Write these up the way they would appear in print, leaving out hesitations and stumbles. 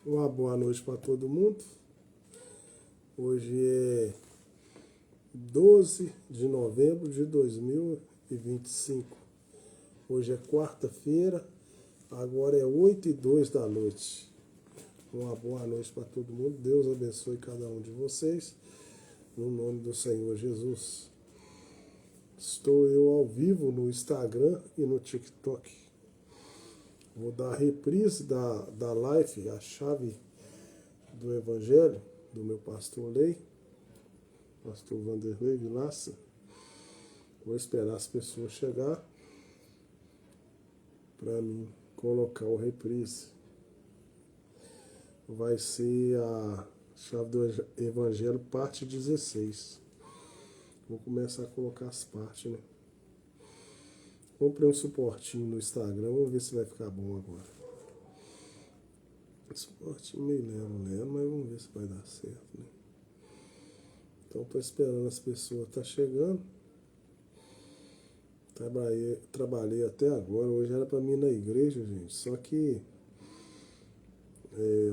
Uma boa noite para todo mundo. Hoje é 12 de novembro de 2025. Hoje é quarta-feira, agora é 8h02 da noite. Uma boa noite para todo mundo. Deus abençoe cada um de vocês, no nome do Senhor Jesus. Estou eu ao vivo no Instagram e no TikTok. Vou dar a reprise da live, a chave do Evangelho, do meu pastor Lei, pastor Vanderlei Vilaça. Vou esperar as pessoas chegar para mim colocar o reprise. Vai ser a chave do Evangelho, parte 16. Vou começar a colocar as partes, né? Comprei um suportinho no Instagram, vamos ver se vai ficar bom agora. Suportinho meio lento, mas vamos ver se vai dar certo, né? Então estou esperando as pessoas estar chegando. Trabalhei até agora, hoje era para mim ir na igreja, gente. Só que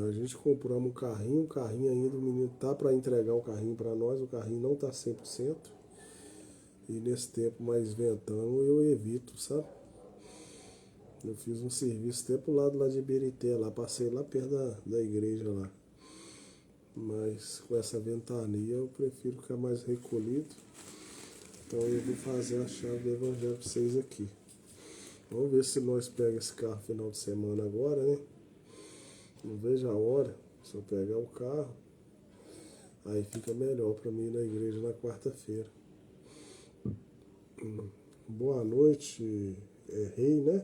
a gente comprou um carrinho ainda, o menino tá para entregar o carrinho para nós, o carrinho não tá 100%. E nesse tempo mais ventão eu evito, sabe? Eu fiz um serviço até pro lado lá de Iberité, lá, passei lá perto da igreja lá. Mas com essa ventania eu prefiro ficar mais recolhido. Então eu vou fazer a chave do Evangelho para vocês aqui. Vamos ver se nós pegamos esse carro final de semana agora, né? Não vejo a hora. Se eu pegar o carro, aí fica melhor para mim ir na igreja na quarta-feira. Boa noite, é Rei, né?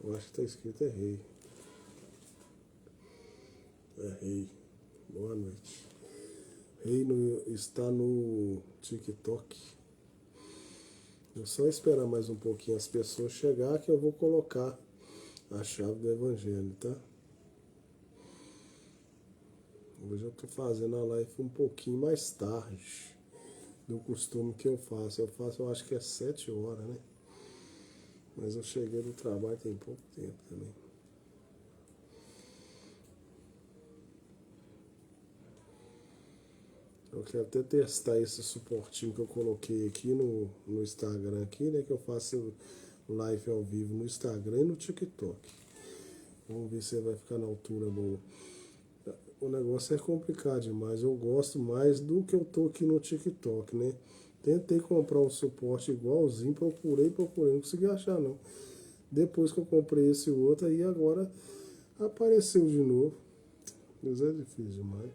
Eu acho que tá escrito é Rei. É Rei. Boa noite. Rei está no TikTok. É só esperar mais um pouquinho as pessoas chegar que eu vou colocar a chave do Evangelho, tá? Hoje eu tô fazendo a live um pouquinho mais tarde do costume que eu faço. Eu acho que é 7 horas, né? Mas eu cheguei do trabalho tem pouco tempo também. Eu quero até testar esse suportinho que eu coloquei aqui no Instagram aqui, né? Que eu faço live ao vivo no Instagram e no TikTok. Vamos ver se vai ficar na altura boa. O negócio é complicado demais. Eu gosto mais do que eu tô aqui no TikTok, né? Tentei comprar um suporte igualzinho, procurei, não consegui achar não. Depois que eu comprei esse outro, aí agora apareceu de novo. Mas é difícil demais.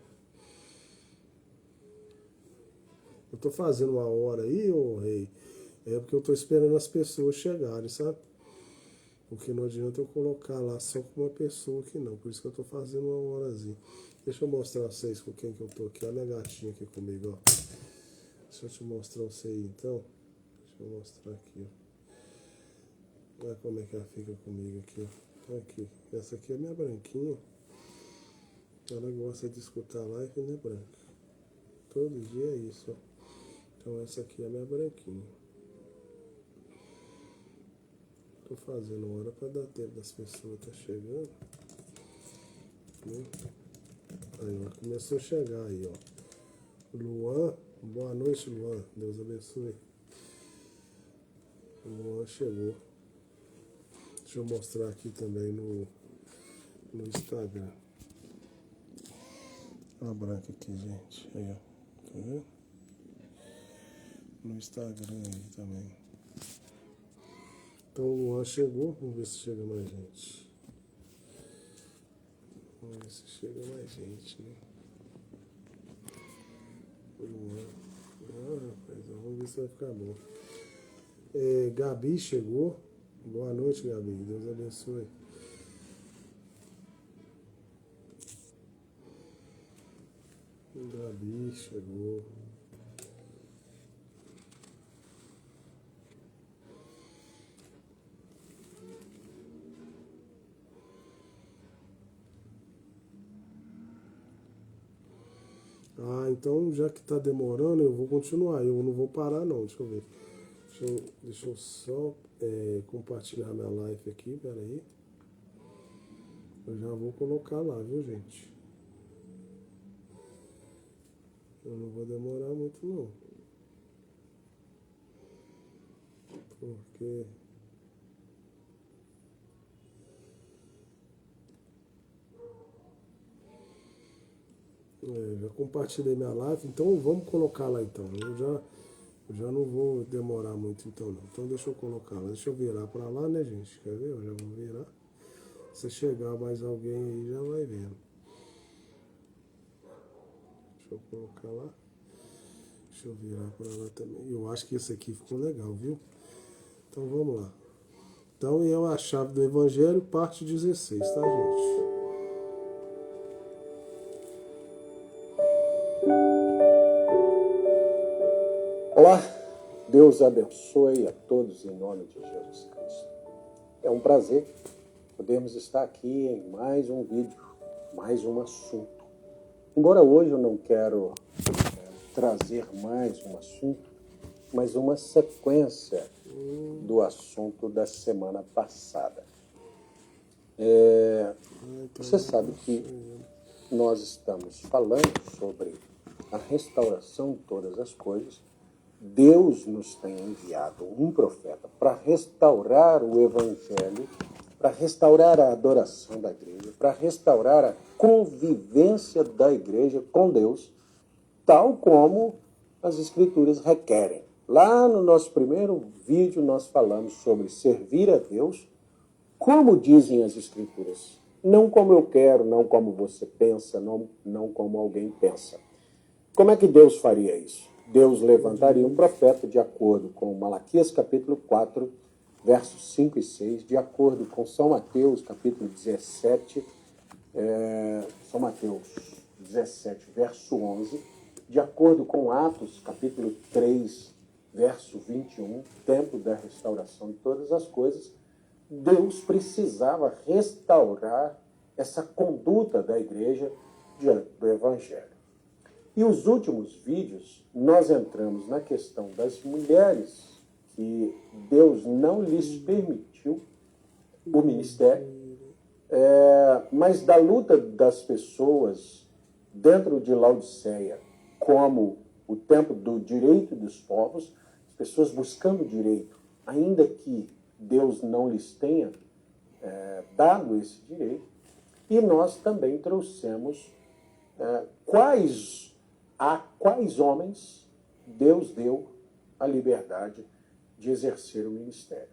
Eu tô fazendo uma hora aí, ô Rei, é porque eu tô esperando as pessoas chegarem, sabe? Porque não adianta eu colocar lá só com uma pessoa aqui não. Por isso que eu tô fazendo uma horazinha. Deixa eu mostrar pra vocês com quem que eu tô aqui. Olha a minha gatinha aqui comigo, ó. Deixa eu te mostrar você aí então. Deixa eu mostrar aqui, ó. Olha como é que ela fica comigo aqui, ó. Aqui. Essa aqui é a minha branquinha. Ela gosta de escutar live, né, branca? Todo dia é isso, ó. Então essa aqui é a minha branquinha. Tô fazendo hora para dar tempo das pessoas tá chegando. Né? Aí, ó, começou a chegar aí, ó. Luan, boa noite, Luan. Deus abençoe. O Luan chegou. Deixa eu mostrar aqui também no Instagram. Olha a branca aqui, gente. Aí, ó. Tá vendo? No Instagram aí também. Então o Luan chegou. Vamos ver se chega mais gente. Vamos ver se chega mais gente, né? O Luan. Ah, rapaz, vamos ver se vai ficar bom. Gabi chegou. Boa noite, Gabi. Deus abençoe. Gabi chegou. Ah, então já que tá demorando, eu vou continuar. Eu não vou parar não. Deixa eu ver. Deixa eu só compartilhar minha live aqui. Pera aí. Eu já vou colocar lá, viu, gente? Eu não vou demorar muito, não. Porque... já compartilhei minha live, então vamos colocar lá então. Eu já não vou demorar muito então não. Então deixa eu colocar lá. Deixa eu virar pra lá, né, gente? Quer ver? Eu já vou virar. Se chegar mais alguém aí, já vai vendo. Deixa eu colocar lá. Deixa eu virar pra lá também. Eu acho que esse aqui ficou legal, viu? Então vamos lá. Então, é a chave do Evangelho, parte 16, tá, gente? Olá, Deus abençoe a todos em nome de Jesus Cristo. É um prazer podermos estar aqui em mais um vídeo, mais um assunto. Embora hoje eu não quero trazer mais um assunto, mas uma sequência do assunto da semana passada. Você sabe que nós estamos falando sobre a restauração de todas as coisas. Deus nos tem enviado um profeta para restaurar o Evangelho, para restaurar a adoração da igreja, para restaurar a convivência da igreja com Deus, tal como as Escrituras requerem. Lá no nosso primeiro vídeo nós falamos sobre servir a Deus, como dizem as Escrituras. Não como eu quero, não como você pensa, não como alguém pensa. Como é que Deus faria isso? Deus levantaria um profeta de acordo com Malaquias capítulo 4, versos 5 e 6, de acordo com São Mateus capítulo 17, São Mateus 17, verso 11, de acordo com Atos capítulo 3, verso 21, tempo da restauração de todas as coisas. Deus precisava restaurar essa conduta da igreja diante do Evangelho. E os últimos vídeos, nós entramos na questão das mulheres, que Deus não lhes permitiu o ministério, mas da luta das pessoas dentro de Laodiceia, como o tempo do direito dos povos, as pessoas buscando direito, ainda que Deus não lhes tenha dado esse direito. E nós também trouxemos a quais homens Deus deu a liberdade de exercer o ministério.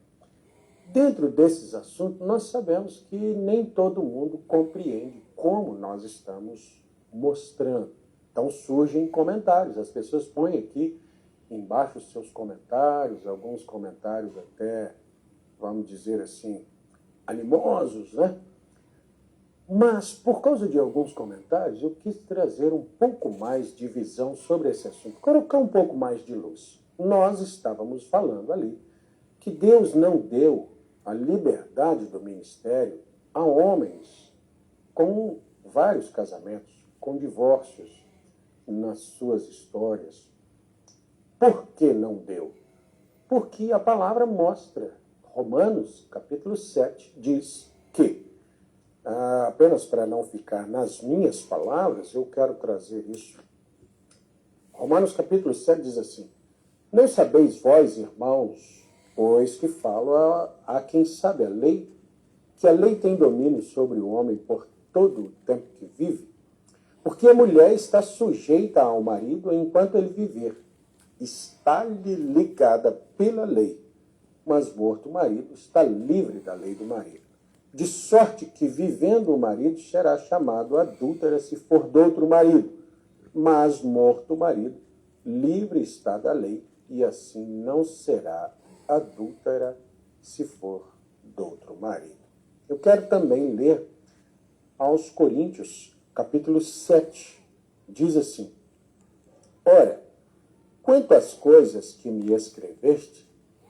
Dentro desses assuntos, nós sabemos que nem todo mundo compreende como nós estamos mostrando. Então surgem comentários, as pessoas põem aqui embaixo os seus comentários, alguns comentários até, vamos dizer assim, animosos, né? Mas, por causa de alguns comentários, eu quis trazer um pouco mais de visão sobre esse assunto, colocar um pouco mais de luz. Nós estávamos falando ali que Deus não deu a liberdade do ministério a homens com vários casamentos, com divórcios nas suas histórias. Por que não deu? Porque a palavra mostra, Romanos capítulo 7, diz que, apenas para não ficar nas minhas palavras, eu quero trazer isso. Romanos capítulo 7 diz assim: não sabeis vós, irmãos, pois que falo a quem sabe a lei, que a lei tem domínio sobre o homem por todo o tempo que vive? Porque a mulher está sujeita ao marido enquanto ele viver, está-lhe ligada pela lei, mas morto o marido está livre da lei do marido. De sorte que, vivendo o marido, será chamado adúltera se for de outro marido, mas morto o marido, livre está da lei, e assim não será adúltera se for de outro marido. Eu quero também ler aos Coríntios, capítulo 7, diz assim: ora, quanto às coisas que me escreveste,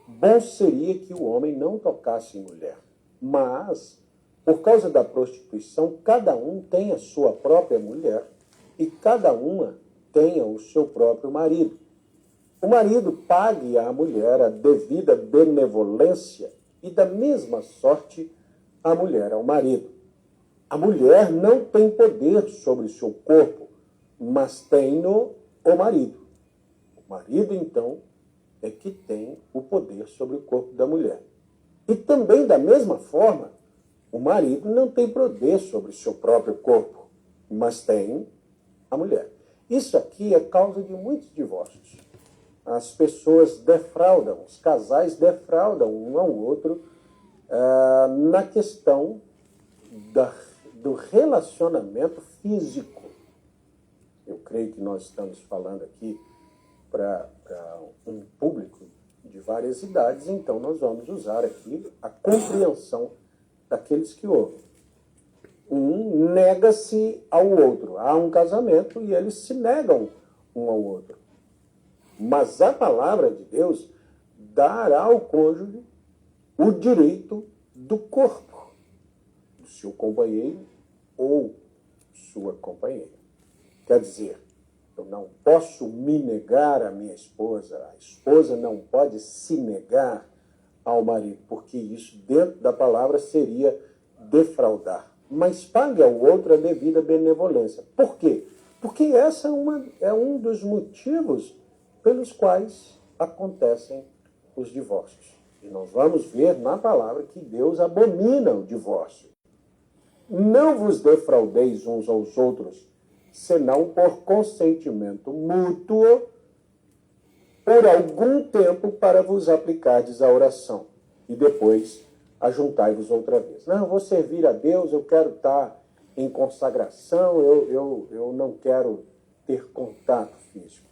bom seria que o homem não tocasse em mulher. Mas, por causa da prostituição, cada um tem a sua própria mulher e cada uma tenha o seu próprio marido. O marido pague à mulher a devida benevolência e da mesma sorte a mulher ao marido. A mulher não tem poder sobre o seu corpo, mas tem-no o marido. O marido, então, é que tem o poder sobre o corpo da mulher. E também, da mesma forma, o marido não tem poder sobre o seu próprio corpo, mas tem a mulher. Isso aqui é causa de muitos divórcios. As pessoas defraudam, os casais defraudam um ao outro na questão do relacionamento físico. Eu creio que nós estamos falando aqui para um público de várias idades, então nós vamos usar aqui a compreensão daqueles que ouvem. Um nega-se ao outro. Há um casamento e eles se negam um ao outro. Mas a palavra de Deus dará ao cônjuge o direito do corpo, do seu companheiro ou sua companheira. Quer dizer, eu não posso me negar à minha esposa, a esposa não pode se negar ao marido, porque isso dentro da palavra seria defraudar. Mas pague ao outro a devida benevolência. Por quê? Porque essa é um dos motivos pelos quais acontecem os divórcios. E nós vamos ver na palavra que Deus abomina o divórcio. Não vos defraudeis uns aos outros, senão por consentimento mútuo, por algum tempo para vos aplicardes à oração. E depois ajuntai-vos outra vez. Não, eu vou servir a Deus, eu quero estar em consagração, eu não quero ter contato físico.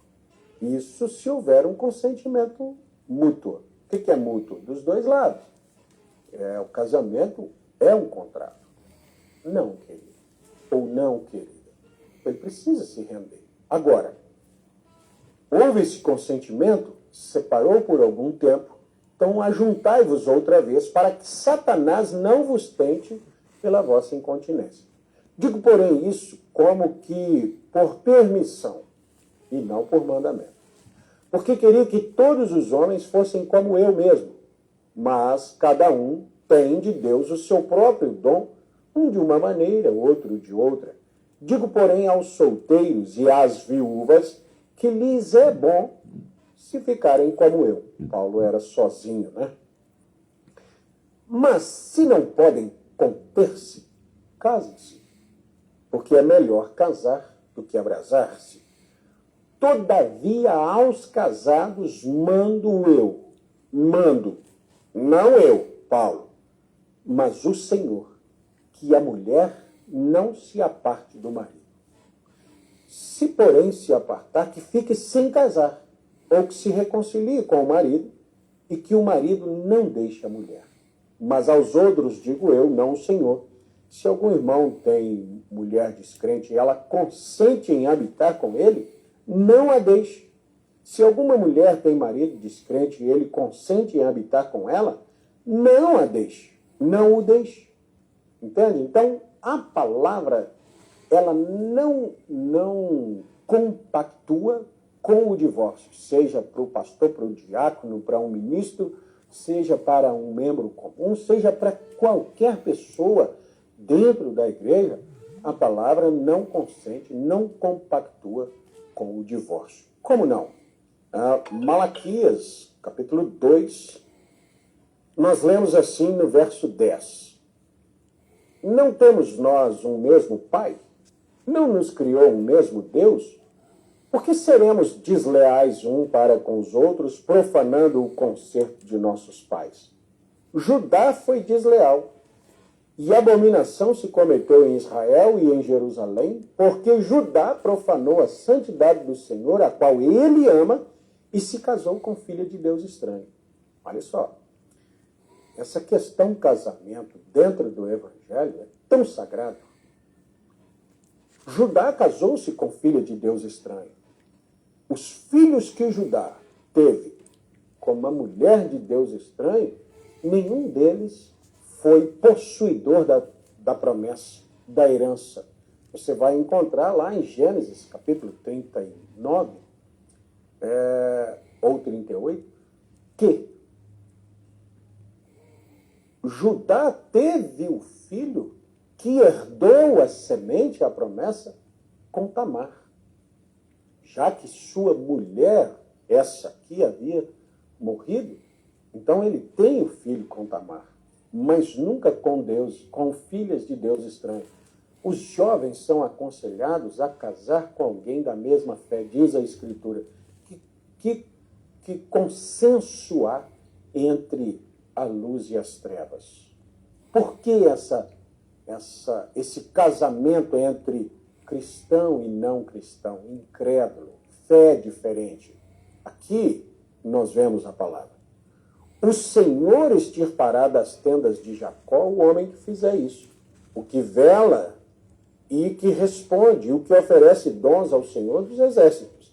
Isso se houver um consentimento mútuo. O que é mútuo? Dos dois lados. O casamento é um contrato. Não, querido. Ou não, querida. Ele precisa se render. Agora, houve esse consentimento, separou por algum tempo, então ajuntai-vos outra vez para que Satanás não vos tente pela vossa incontinência. Digo, porém, isso como que por permissão e não por mandamento. Porque queria que todos os homens fossem como eu mesmo, mas cada um tem de Deus o seu próprio dom, um de uma maneira, outro de outra. Digo, porém, aos solteiros e às viúvas que lhes é bom se ficarem como eu. Paulo era sozinho, né? Mas se não podem conter-se, casem-se, porque é melhor casar do que abrasar-se. Todavia, aos casados mando, não eu, Paulo, mas o Senhor, que a mulher não se aparte do marido. Se, porém, se apartar, que fique sem casar, ou que se reconcilie com o marido, e que o marido não deixe a mulher. Mas aos outros digo eu, não o Senhor, se algum irmão tem mulher descrente e ela consente em habitar com ele, não a deixe. Se alguma mulher tem marido descrente e ele consente em habitar com ela, não a deixe, não o deixe. Entende? Então, a palavra, ela não compactua com o divórcio, seja para o pastor, para o diácono, para um ministro, seja para um membro comum, seja para qualquer pessoa dentro da igreja, a palavra não consente, não compactua com o divórcio. Como não? Malaquias, capítulo 2, nós lemos assim no verso 10. Não temos nós um mesmo Pai? Não nos criou um mesmo Deus? Por que seremos desleais um para com os outros, profanando o concerto de nossos pais? Judá foi desleal, e abominação se cometeu em Israel e em Jerusalém, porque Judá profanou a santidade do Senhor, a qual ele ama, e se casou com filha de Deus estranho. Olha só, essa questão casamento dentro do Evangelho é tão sagrado. Judá casou-se com filha de Deus estranho. Os filhos que Judá teve com uma mulher de Deus estranho, nenhum deles foi possuidor da promessa, da herança. Você vai encontrar lá em Gênesis, capítulo 39, ou 38, que Judá teve o filho que herdou a semente, a promessa, com Tamar. Já que sua mulher, essa aqui, havia morrido, então ele tem o filho com Tamar, mas nunca com Deus, com filhas de Deus estranhos. Os jovens são aconselhados a casar com alguém da mesma fé, diz a Escritura, que consensuar entre a luz e as trevas. Por que esse casamento entre cristão e não cristão, incrédulo, fé diferente? Aqui nós vemos a palavra. O Senhor extirpará das tendas de Jacó o homem que fizer isso, o que vela e que responde, o que oferece dons ao Senhor dos exércitos.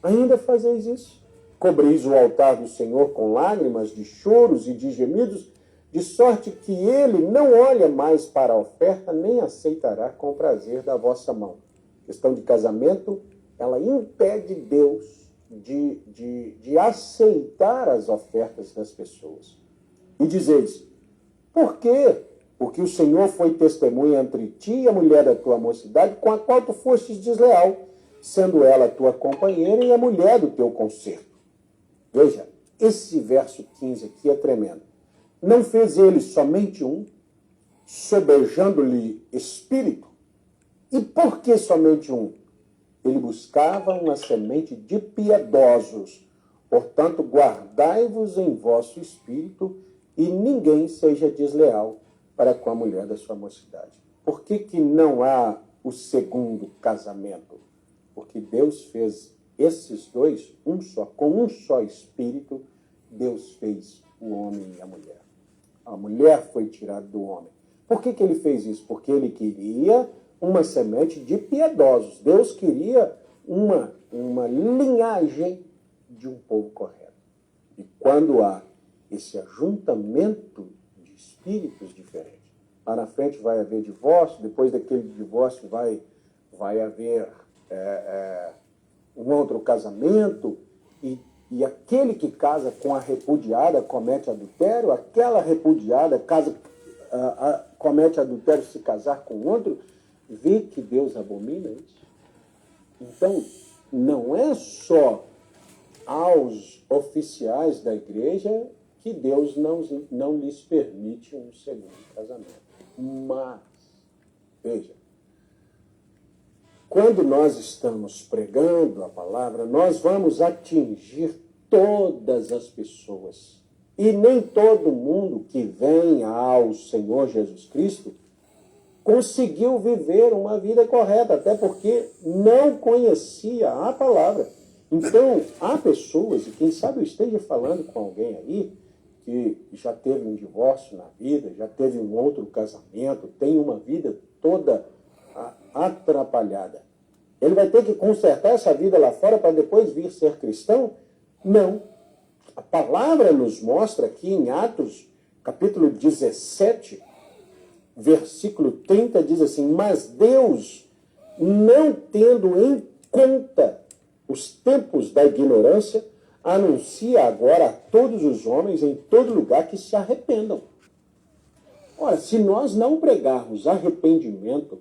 Ainda fazeis isso? Cobris o altar do Senhor com lágrimas, de choros e de gemidos, de sorte que ele não olha mais para a oferta, nem aceitará com prazer da vossa mão. Questão de casamento, ela impede Deus de aceitar as ofertas das pessoas. E dizeis, por quê? Porque o Senhor foi testemunha entre ti e a mulher da tua mocidade, com a qual tu fostes desleal, sendo ela tua companheira e a mulher do teu concerto. Veja, esse verso 15 aqui é tremendo. Não fez ele somente um, sobejando-lhe espírito? E por que somente um? Ele buscava uma semente de piedosos. Portanto, guardai-vos em vosso espírito e ninguém seja desleal para com a mulher da sua mocidade. Por que não há o segundo casamento? Porque Deus fez esses dois, um só, com um só espírito, Deus fez o homem e a mulher. A mulher foi tirada do homem. Por que ele fez isso? Porque ele queria uma semente de piedosos. Deus queria uma linhagem de um povo correto. E quando há esse ajuntamento de espíritos diferentes, lá na frente vai haver divórcio, depois daquele divórcio vai haver um outro casamento, e aquele que casa com a repudiada comete adultério, aquela repudiada comete adultério se casar com outro, vê que Deus abomina isso. Então, não é só aos oficiais da igreja que Deus não lhes permite um segundo casamento. Mas, veja, quando nós estamos pregando a palavra, nós vamos atingir todas as pessoas. E nem todo mundo que vem ao Senhor Jesus Cristo conseguiu viver uma vida correta, até porque não conhecia a palavra. Então, há pessoas, e quem sabe eu esteja falando com alguém aí, que já teve um divórcio na vida, já teve um outro casamento, tem uma vida toda atrapalhada. Ele vai ter que consertar essa vida lá fora para depois vir ser cristão? Não. A palavra nos mostra aqui em Atos, capítulo 17, versículo 30, diz assim, mas Deus, não tendo em conta os tempos da ignorância, anuncia agora a todos os homens em todo lugar que se arrependam. Ora, se nós não pregarmos arrependimento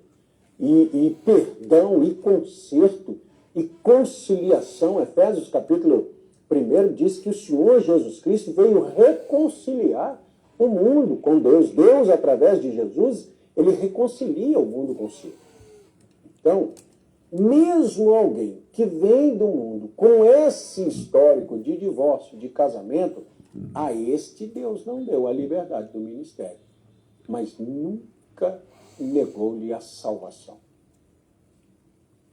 e perdão e conserto e conciliação, Efésios capítulo 1 diz que o Senhor Jesus Cristo veio reconciliar o mundo com Deus. Deus, através de Jesus, ele reconcilia o mundo consigo. Então, mesmo alguém que vem do mundo com esse histórico de divórcio, de casamento, a este Deus não deu a liberdade do ministério, mas nunca negou-lhe a salvação.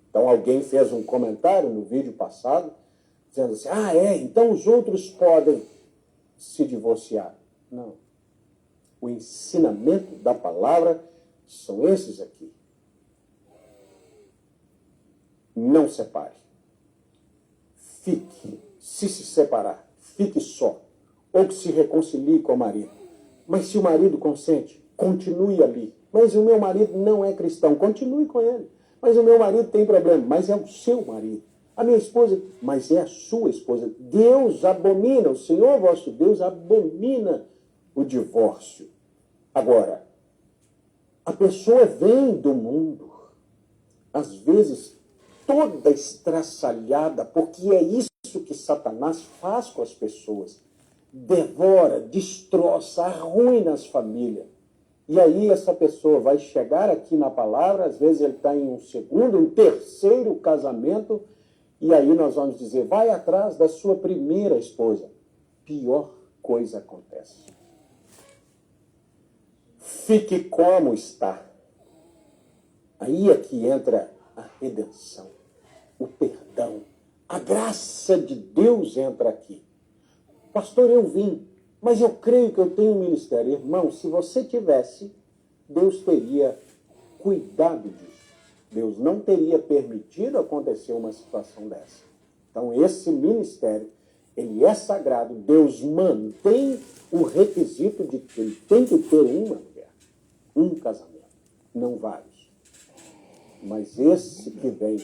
Então alguém fez um comentário no vídeo passado, dizendo assim, então os outros podem se divorciar. Não. O ensinamento da palavra são esses aqui. Não separe. Fique. Se separar, fique só. Ou que se reconcilie com o marido. Mas se o marido consente, continue ali. Mas o meu marido não é cristão, continue com ele. Mas o meu marido tem problema, mas é o seu marido. A minha esposa, mas é a sua esposa. Deus abomina, o Senhor vosso Deus abomina o divórcio. Agora, A pessoa vem do mundo, às vezes toda estraçalhada, porque é isso que Satanás faz com as pessoas. Devora, destroça, arruina as famílias. E aí essa pessoa vai chegar aqui na palavra, às vezes ele está em um segundo, um terceiro casamento, e aí nós vamos dizer, vai atrás da sua primeira esposa. Pior coisa acontece. Fique como está. Aí é que entra a redenção, o perdão. A graça de Deus entra aqui. Pastor, eu vim, mas eu creio que eu tenho um ministério. Irmão, se você tivesse, Deus teria cuidado disso. Deus não teria permitido acontecer uma situação dessa. Então, esse ministério, ele é sagrado. Deus mantém o requisito de que ele tem que ter uma mulher, um casamento, não vários. Mas esse que vem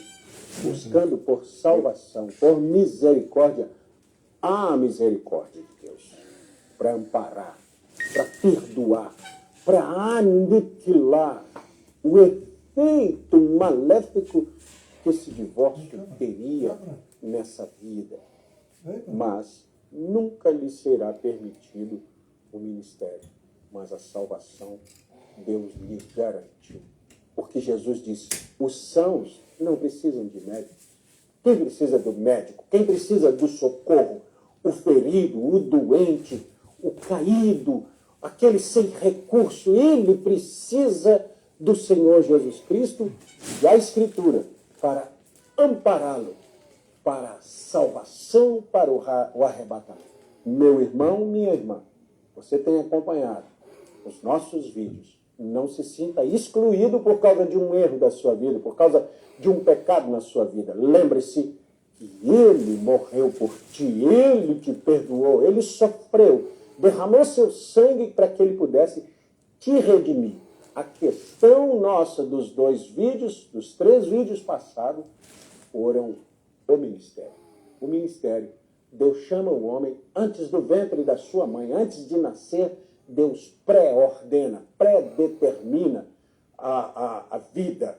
buscando por salvação, por misericórdia, há a misericórdia de Deus para amparar, para perdoar, para aniquilar o efeito maléfico que esse divórcio teria nessa vida. Mas nunca lhe será permitido o ministério, mas a salvação Deus lhe garantiu. Porque Jesus disse, os sãos não precisam de médico. Quem precisa do médico? Quem precisa do socorro? O ferido, o doente, o caído, aquele sem recurso. Ele precisa do Senhor Jesus Cristo e a Escritura para ampará-lo, para a salvação, para o arrebatamento. Meu irmão, minha irmã, você tem acompanhado os nossos vídeos. Não se sinta excluído por causa de um erro da sua vida, por causa de um pecado na sua vida. Lembre-se que Ele morreu por ti, Ele te perdoou, Ele sofreu, derramou seu sangue para que Ele pudesse te redimir. A questão nossa dos 2 vídeos, dos 3 vídeos passados, foram o ministério. O ministério. Deus chama o homem antes do ventre da sua mãe, antes de nascer. Deus pré-ordena, pré-determina a vida,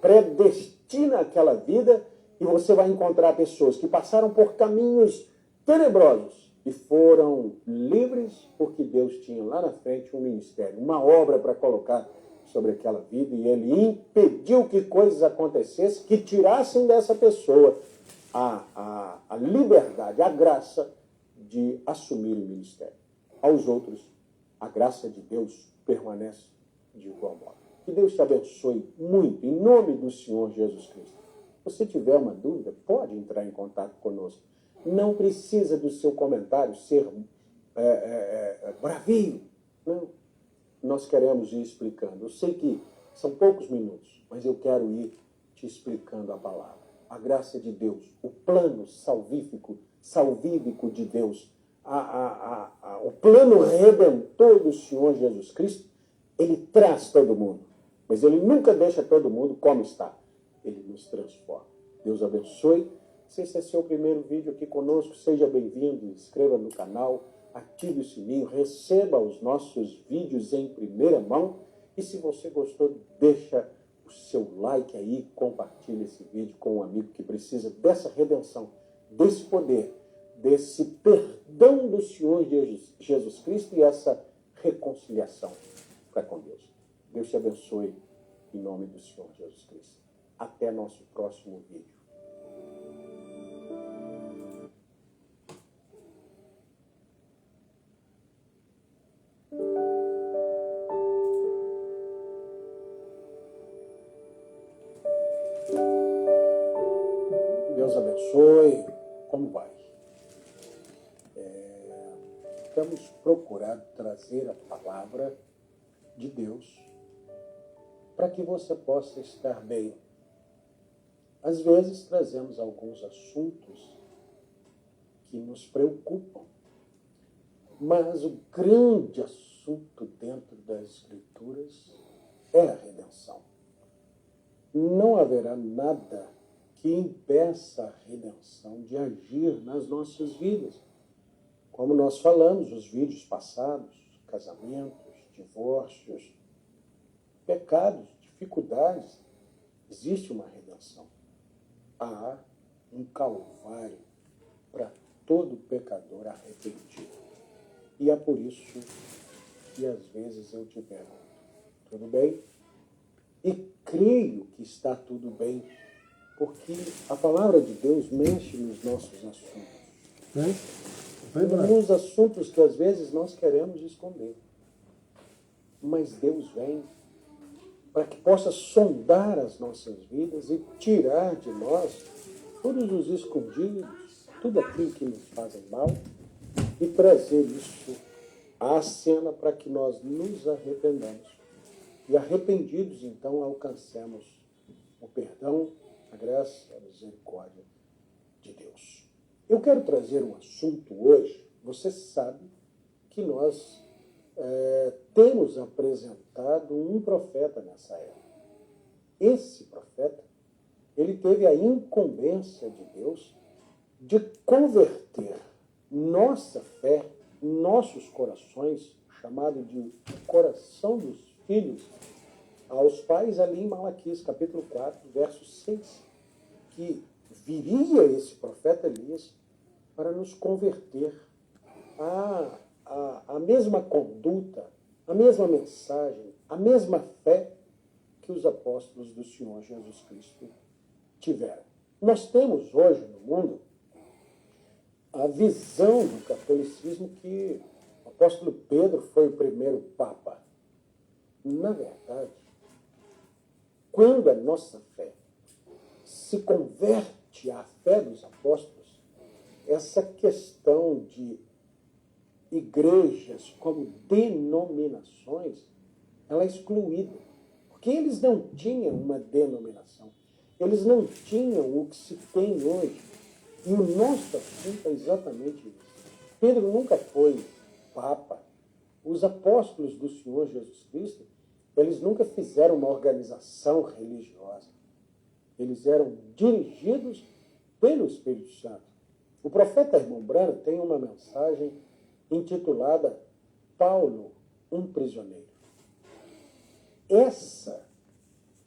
predestina aquela vida, e você vai encontrar pessoas que passaram por caminhos tenebrosos e foram livres porque Deus tinha lá na frente um ministério, uma obra para colocar sobre aquela vida, e Ele impediu que coisas acontecessem que tirassem dessa pessoa a liberdade, a graça de assumir o ministério. Aos outros, a graça de Deus permanece de igual modo. Que Deus te abençoe muito, em nome do Senhor Jesus Cristo. Se você tiver uma dúvida, pode entrar em contato conosco. Não precisa do seu comentário ser bravio. Não. Nós queremos ir explicando. Eu sei que são poucos minutos, mas eu quero ir te explicando a palavra. A graça de Deus, o plano salvífico de Deus, o plano redentor do Senhor Jesus Cristo, Ele traz todo mundo. Mas Ele nunca deixa todo mundo como está. Ele nos transforma. Deus abençoe. Se esse é seu primeiro vídeo aqui conosco, seja bem-vindo. Inscreva no canal, ative o sininho, receba os nossos vídeos em primeira mão. E se você gostou, deixa o seu like aí, compartilhe esse vídeo com um amigo que precisa dessa redenção, desse poder, desse perdão do Senhor Jesus Cristo e essa reconciliação para com Deus. Deus te abençoe em nome do Senhor Jesus Cristo. Até nosso próximo vídeo. Deus abençoe. Como vai? Vamos procurar trazer a palavra de Deus para que você possa estar bem. Às vezes trazemos alguns assuntos que nos preocupam, mas o grande assunto dentro das Escrituras é a redenção. Não haverá nada que impeça a redenção de agir nas nossas vidas. Como nós falamos nos vídeos passados, casamentos, divórcios, pecados, dificuldades, existe uma redenção. Há um calvário para todo pecador arrependido. E é por isso que às vezes eu te pergunto, tudo bem? E creio que está tudo bem, porque a palavra de Deus mexe nos nossos assuntos. Nos assuntos que às vezes nós queremos esconder. Mas Deus vem para que possa sondar as nossas vidas e tirar de nós todos os escondidos, tudo aquilo que nos fazem mal, e trazer isso à cena para que nós nos arrependamos. E arrependidos, então, alcancemos o perdão, a graça, a misericórdia de Deus. Eu quero trazer um assunto hoje. Você sabe que nós temos apresentado um profeta nessa era. Esse profeta, ele teve a incumbência de Deus de converter nossa fé, nossos corações, chamado de coração dos filhos, aos pais ali em Malaquias, capítulo 4, verso 6, que viria esse profeta Elias para nos converter a mesma conduta, a mesma mensagem, a mesma fé que os apóstolos do Senhor Jesus Cristo tiveram. Nós temos hoje no mundo a visão do catolicismo que o apóstolo Pedro foi o primeiro papa. Na verdade, quando a nossa fé se converte à fé dos apóstolos, essa questão de igrejas como denominações, ela é excluída. Porque eles não tinham uma denominação. Eles não tinham o que se tem hoje. E o nosso assunto é exatamente isso. Pedro nunca foi papa. Os apóstolos do Senhor Jesus Cristo, eles nunca fizeram uma organização religiosa. Eles eram dirigidos pelo Espírito Santo. O profeta Irmão Branham tem uma mensagem intitulada Paulo, um prisioneiro. Essa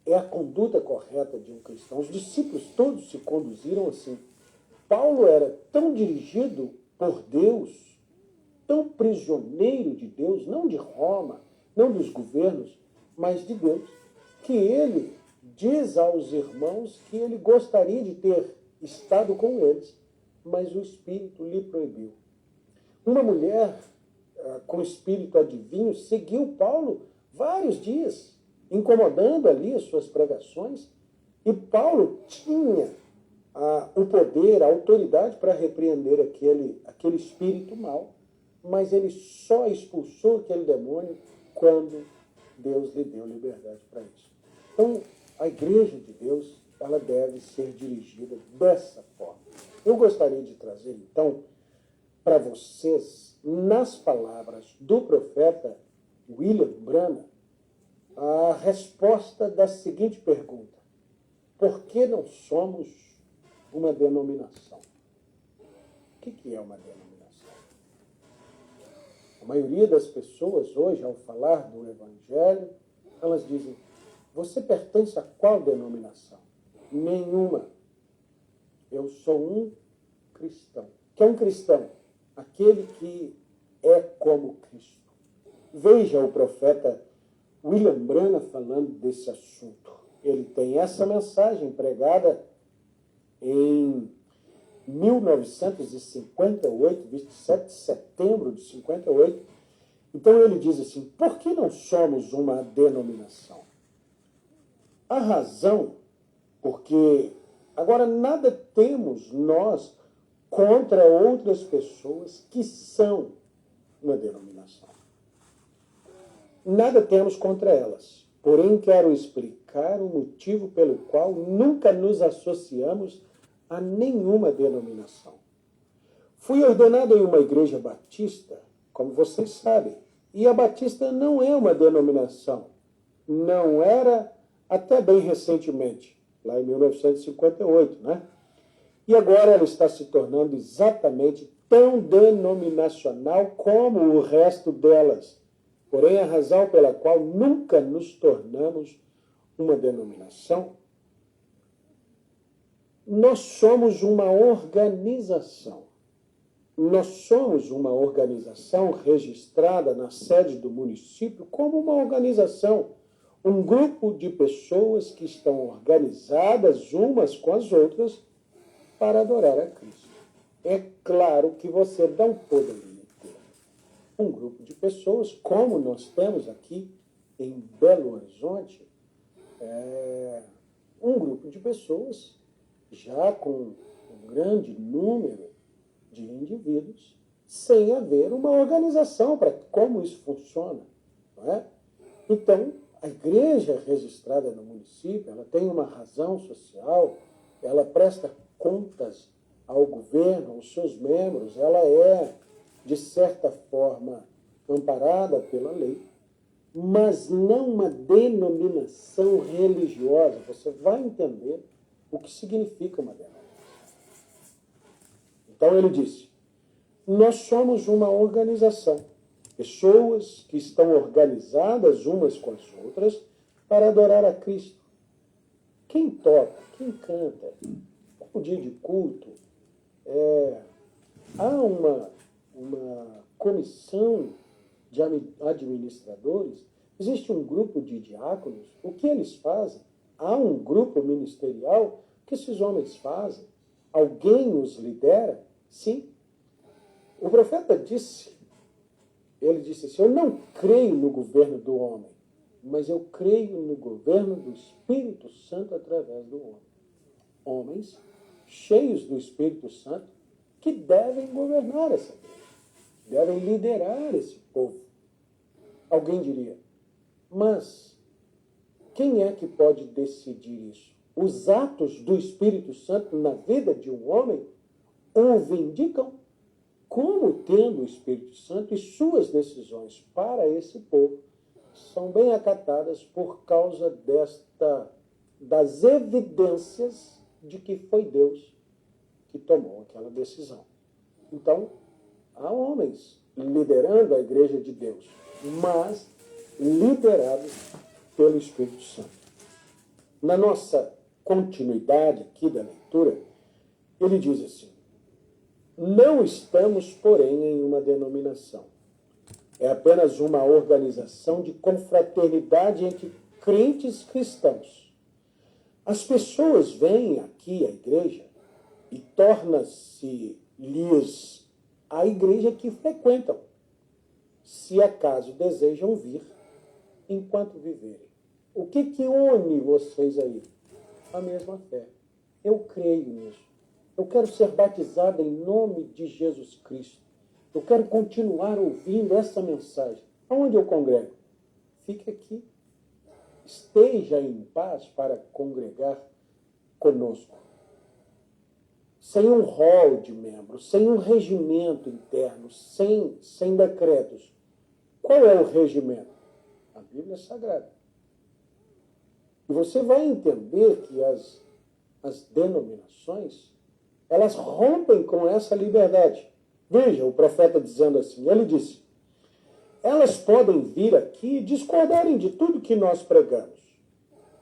é a conduta correta de um cristão. Os discípulos todos se conduziram assim. Paulo era tão dirigido por Deus, tão prisioneiro de Deus, não de Roma, não dos governos, mas de Deus, que ele diz aos irmãos que ele gostaria de ter estado com eles, mas o Espírito lhe proibiu. Uma mulher com espírito adivinho seguiu Paulo vários dias, incomodando ali as suas pregações, e Paulo tinha o poder, a autoridade para repreender aquele espírito mau, mas ele só expulsou aquele demônio quando Deus lhe deu liberdade para isso. Então, a igreja de Deus, ela deve ser dirigida dessa forma. Eu gostaria de trazer, então, para vocês, nas palavras do profeta William Branham, a resposta da seguinte pergunta: por que não somos uma denominação? O que é uma denominação? A maioria das pessoas hoje, ao falar do Evangelho, elas dizem: você pertence a qual denominação? Nenhuma. Eu sou um cristão. O que é um cristão? Aquele que é como Cristo. Veja o profeta William Branham falando desse assunto. Ele tem essa mensagem pregada em 1958, 27 de setembro de 58. Então ele diz assim: por que não somos uma denominação? A razão, porque agora nada temos nós contra outras pessoas que são uma denominação. Nada temos contra elas. Porém, quero explicar o motivo pelo qual nunca nos associamos a nenhuma denominação. Fui ordenado em uma igreja batista, como vocês sabem, e a batista não é uma denominação. Não era até bem recentemente, lá em 1958, né? E agora ela está se tornando exatamente tão denominacional como o resto delas. Porém, a razão pela qual nunca nos tornamos uma denominação, nós somos uma organização. Nós somos uma organização registrada na sede do município como uma organização, um grupo de pessoas que estão organizadas umas com as outras para adorar a Cristo. É claro que você não poderia ter um grupo de pessoas, como nós temos aqui em Belo Horizonte, um grupo de pessoas já com um grande número de indivíduos, sem haver uma organização para como isso funciona. Não é? Então, a igreja registrada no município, ela tem uma razão social, ela presta contas ao governo, aos seus membros, ela é, de certa forma, amparada pela lei, mas não uma denominação religiosa. Você vai entender o que significa uma denominação. Então ele disse, nós somos uma organização, pessoas que estão organizadas umas com as outras para adorar a Cristo. Quem toca, quem canta, o dia de culto, há uma comissão de administradores, existe um grupo de diáconos, o que eles fazem? Há um grupo ministerial que esses homens fazem. Alguém os lidera? Sim. O profeta disse, ele disse assim, eu não creio no governo do homem, mas eu creio no governo do Espírito Santo através do homem. Homens cheios do Espírito Santo que devem governar essa igreja, devem liderar esse povo. Alguém diria, mas quem é que pode decidir isso? Os atos do Espírito Santo na vida de um homem o vindicam como tendo o Espírito Santo e suas decisões para esse povo são bem acatadas por causa das evidências de que foi Deus que tomou aquela decisão. Então, há homens liderando a igreja de Deus, mas liderados pelo Espírito Santo. Na nossa continuidade aqui da leitura, ele diz assim, não estamos, porém, em uma denominação. É apenas uma organização de confraternidade entre crentes cristãos. As pessoas vêm aqui à igreja e torna-se-lhes a igreja que frequentam, se acaso desejam vir enquanto viverem. O que une vocês aí? A mesma fé. Eu creio nisso. Eu quero ser batizado em nome de Jesus Cristo. Eu quero continuar ouvindo essa mensagem. Aonde eu congrego? Fique aqui. Esteja em paz para congregar conosco. Sem um rol de membros, sem um regimento interno, sem decretos. Qual é o regimento? A Bíblia é Sagrada. E você vai entender que as denominações, elas rompem com essa liberdade. Veja o profeta dizendo assim, ele disse, elas podem vir aqui e discordarem de tudo que nós pregamos.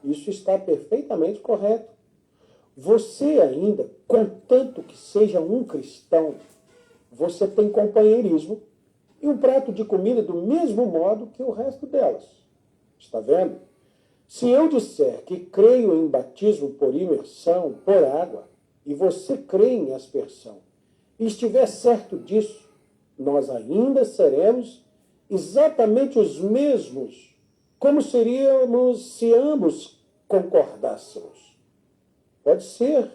Isso está perfeitamente correto. Você ainda, contanto que seja um cristão, você tem companheirismo e um prato de comida do mesmo modo que o resto delas. Está vendo? Se eu disser que creio em batismo por imersão, por água, e você crê em aspersão, e estiver certo disso, nós ainda seremos exatamente os mesmos, como seríamos se ambos concordássemos. Pode ser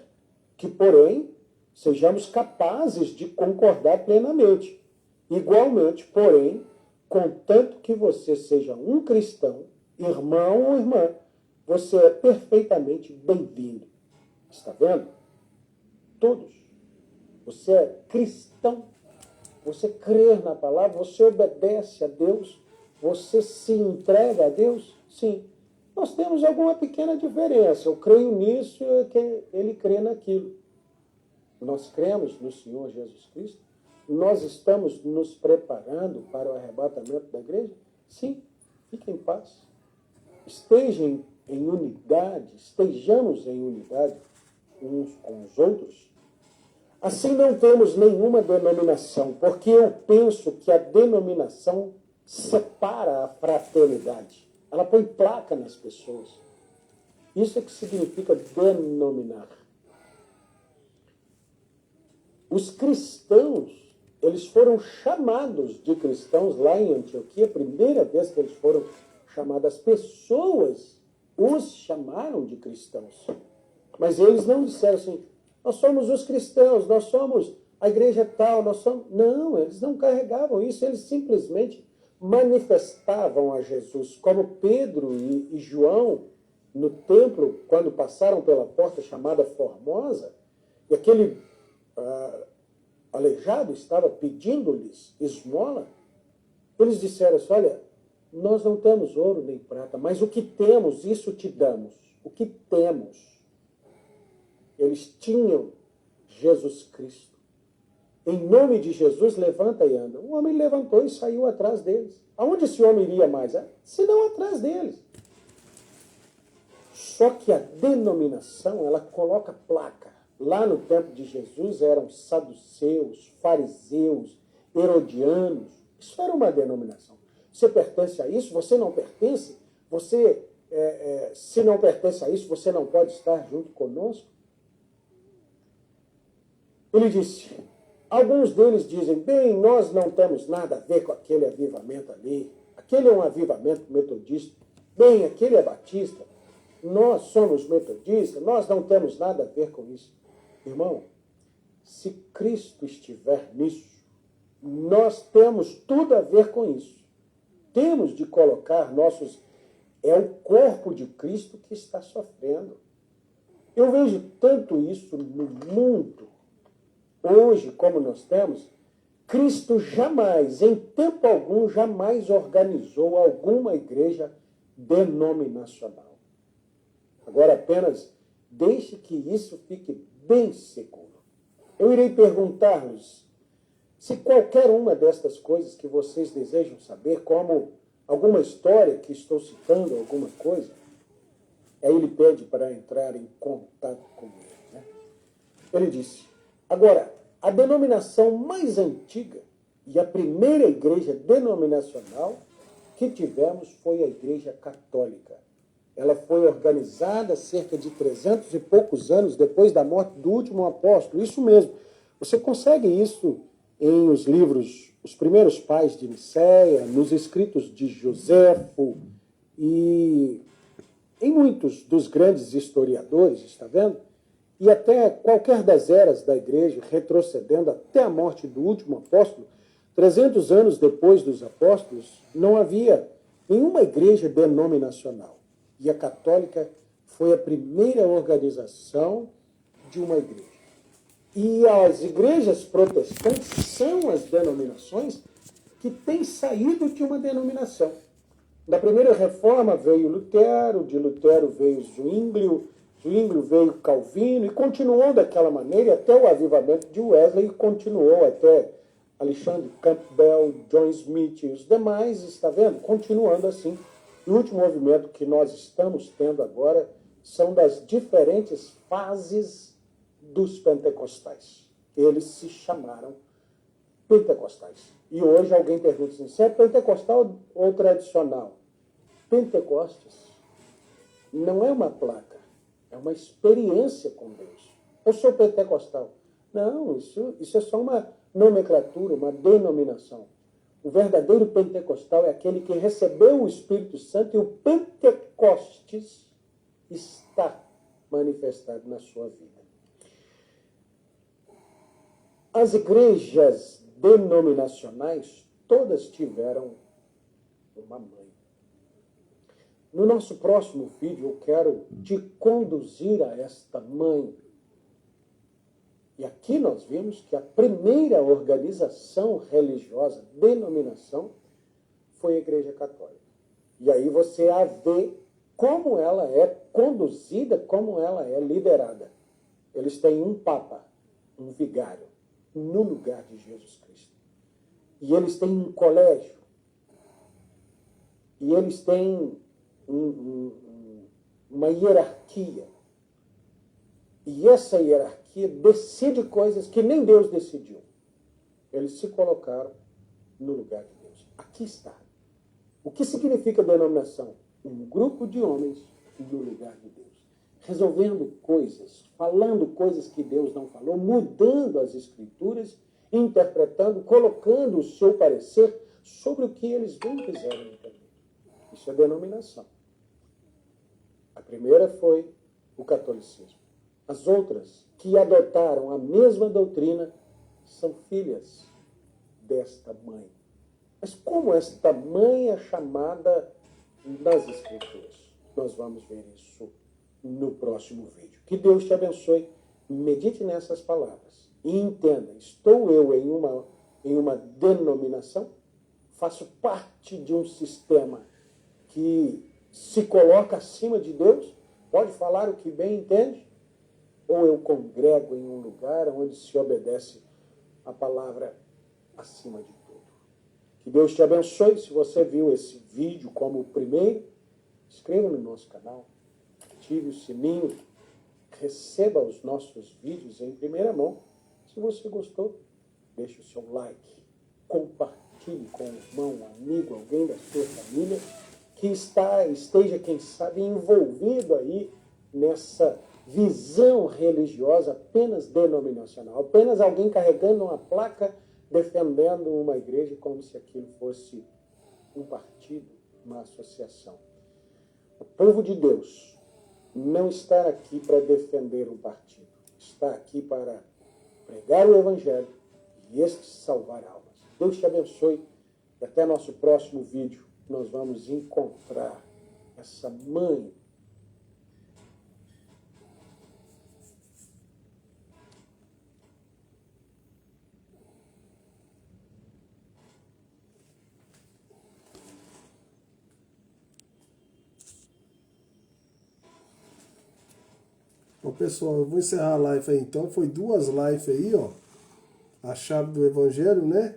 que, porém, sejamos capazes de concordar plenamente. Igualmente, porém, contanto que você seja um cristão, irmão ou irmã, você é perfeitamente bem-vindo. Está vendo? Todos. Você é cristão. Você crê na palavra, você obedece a Deus, você se entrega a Deus? Sim. Nós temos alguma pequena diferença. Eu creio nisso e ele crê naquilo. Nós cremos no Senhor Jesus Cristo? Nós estamos nos preparando para o arrebatamento da igreja? Sim, fiquem em paz. Estejam em unidade, estejamos em unidade uns com os outros. Assim não temos nenhuma denominação, porque eu penso que a denominação separa a fraternidade. Ela põe placa nas pessoas. Isso é que significa denominar. Os cristãos, eles foram chamados de cristãos lá em Antioquia, a primeira vez que eles foram chamados, as pessoas os chamaram de cristãos. Mas eles não disseram assim, nós somos os cristãos, nós somos a igreja tal, nós somos... Não, eles não carregavam isso, eles simplesmente manifestavam a Jesus, como Pedro e João, no templo, quando passaram pela porta chamada Formosa, e aquele aleijado estava pedindo-lhes esmola, eles disseram assim, olha, nós não temos ouro nem prata, mas o que temos, isso te damos. O que temos? Eles tinham Jesus Cristo. Em nome de Jesus, levanta e anda. O homem levantou e saiu atrás deles. Aonde esse homem iria mais? Se não atrás deles. Só que a denominação, ela coloca placa. Lá no tempo de Jesus eram saduceus, fariseus, herodianos. Isso era uma denominação. Você pertence a isso? Você não pertence? Você, se não pertence a isso, você não pode estar junto conosco? Ele disse, alguns deles dizem, bem, nós não temos nada a ver com aquele avivamento ali. Aquele é um avivamento metodista. Bem, aquele é batista. Nós somos metodistas, nós não temos nada a ver com isso. Irmão, se Cristo estiver nisso, nós temos tudo a ver com isso. Temos de colocar nossos... É o corpo de Cristo que está sofrendo. Eu vejo tanto isso no mundo. Hoje, como nós temos, Cristo jamais, em tempo algum, jamais organizou alguma igreja denominacional. Agora apenas deixe que isso fique bem seguro. Eu irei perguntar-lhes se qualquer uma destas coisas que vocês desejam saber, como alguma história que estou citando, alguma coisa, aí ele pede para entrar em contato com ele. Né? Ele disse, agora, a denominação mais antiga e a primeira igreja denominacional que tivemos foi a Igreja Católica. Ela foi organizada cerca de 300 e poucos anos depois da morte do último apóstolo. Isso mesmo. Você consegue isso em os livros, os primeiros pais de Nicéia, nos escritos de Joséfo e em muitos dos grandes historiadores, está vendo? E até qualquer das eras da igreja, retrocedendo até a morte do último apóstolo, 300 anos depois dos apóstolos, não havia nenhuma igreja denominacional. E a católica foi a primeira organização de uma igreja. E as igrejas protestantes são as denominações que têm saído de uma denominação. Da primeira reforma veio Lutero, de Lutero veio Zwinglio, Zwinglio veio Calvino, e continuou daquela maneira até o avivamento de Wesley, e continuou até Alexandre Campbell, John Smith e os demais, está vendo? Continuando assim. E o último movimento que nós estamos tendo agora são das diferentes fases dos pentecostais. Eles se chamaram pentecostais. E hoje alguém pergunta assim, se é pentecostal ou tradicional? Pentecostes não é uma placa, é uma experiência com Deus. Eu sou pentecostal. Não, isso é só uma nomenclatura, uma denominação. O verdadeiro pentecostal é aquele que recebeu o Espírito Santo e o Pentecostes está manifestado na sua vida. As igrejas denominacionais todas tiveram uma mãe. No nosso próximo vídeo eu quero te conduzir a esta mãe. E aqui nós vimos que a primeira organização religiosa, denominação, foi a Igreja Católica. E aí você a vê como ela é conduzida, como ela é liderada. Eles têm um papa, um vigário, no lugar de Jesus Cristo. E eles têm um colégio. e eles têm uma hierarquia. E essa hierarquia decide coisas que nem Deus decidiu. Eles se colocaram no lugar de Deus. Aqui está. O que significa denominação? Um grupo de homens no lugar de Deus. Resolvendo coisas, falando coisas que Deus não falou, mudando as escrituras, interpretando, colocando o seu parecer sobre o que eles bem quiserem entender. Isso é denominação. A primeira foi o catolicismo. As outras, que adotaram a mesma doutrina, são filhas desta mãe. Mas como esta mãe é chamada nas Escrituras? Nós vamos ver isso no próximo vídeo. Que Deus te abençoe. Medite nessas palavras e entenda, estou eu em uma denominação? Faço parte de um sistema que se coloca acima de Deus? Pode falar o que bem entende? Ou eu congrego em um lugar onde se obedece a palavra acima de tudo? Que Deus te abençoe. Se você viu esse vídeo como o primeiro, inscreva no nosso canal, ative o sininho, receba os nossos vídeos em primeira mão. Se você gostou, deixe o seu like, compartilhe com um irmão, um amigo, alguém da sua família que esteja, quem sabe, envolvido aí nessa visão religiosa apenas denominacional, apenas alguém carregando uma placa defendendo uma igreja como se aquilo fosse um partido, uma associação. O povo de Deus não está aqui para defender um partido, está aqui para pregar o Evangelho e este salvar almas. Deus te abençoe e até nosso próximo vídeo nós vamos encontrar essa mãe. Bom, pessoal, eu vou encerrar a live aí então. Foi 2 lives aí, ó. A chave do Evangelho, né?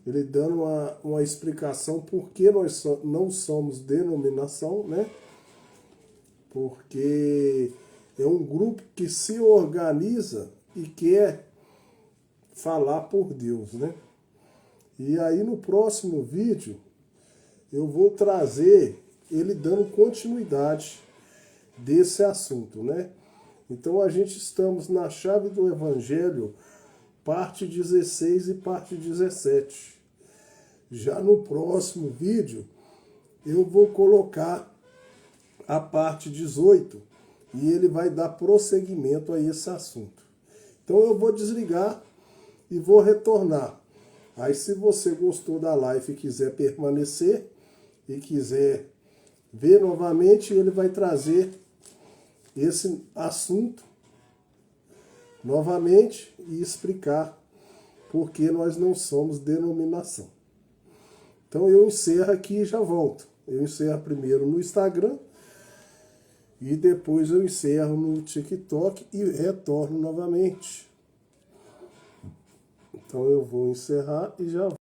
Ele dando uma explicação por que nós não somos denominação, né? Porque é um grupo que se organiza e quer falar por Deus, né? E aí no próximo vídeo eu vou trazer ele dando continuidade desse assunto, né? Então a gente estamos na chave do Evangelho, parte 16 e parte 17. Já no próximo vídeo eu vou colocar a parte 18 e ele vai dar prosseguimento a esse assunto. Então eu vou desligar e vou retornar. Aí se você gostou da live e quiser permanecer e quiser ver novamente, ele vai trazer esse assunto novamente e explicar por que nós não somos denominação. Então eu encerro aqui e já volto. Eu encerro primeiro no Instagram e depois eu encerro no TikTok e retorno novamente. Então eu vou encerrar e já volto.